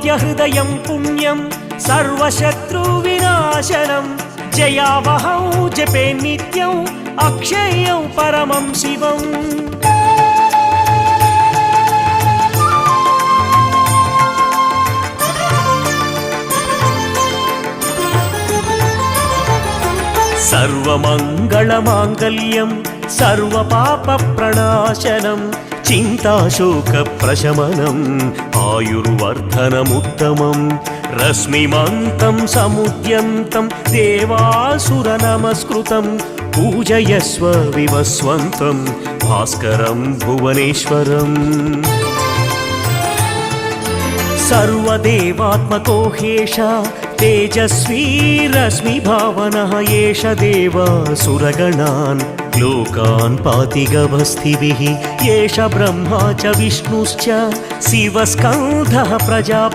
हृदयं पुण्यं सर्वशत्रुविनाशनं जयावहं जपे नित्यं अक्षयं परमं शिवम् सर्वमङ्गलमाङ्गल्यं सर्वपापप्रणाशनं चिन्ताशोकप्रशमनम् आयुर्वर्धनमुत्तमं रश्मिमन्तं समुद्यन्तं देवासुरनमस्कृतं पूजयस्व विवस्वन्तं भास्करं भुवनेश्वरम् सर्वदेवात्मको ह्येष तेजस्वी रश्मिभावनः एष देवासुरगणान् लोकान् पाति गभस्तिभिः एष ब्रह्मा च विष्णुश्च शिवस्कन्धः प्रजापतिः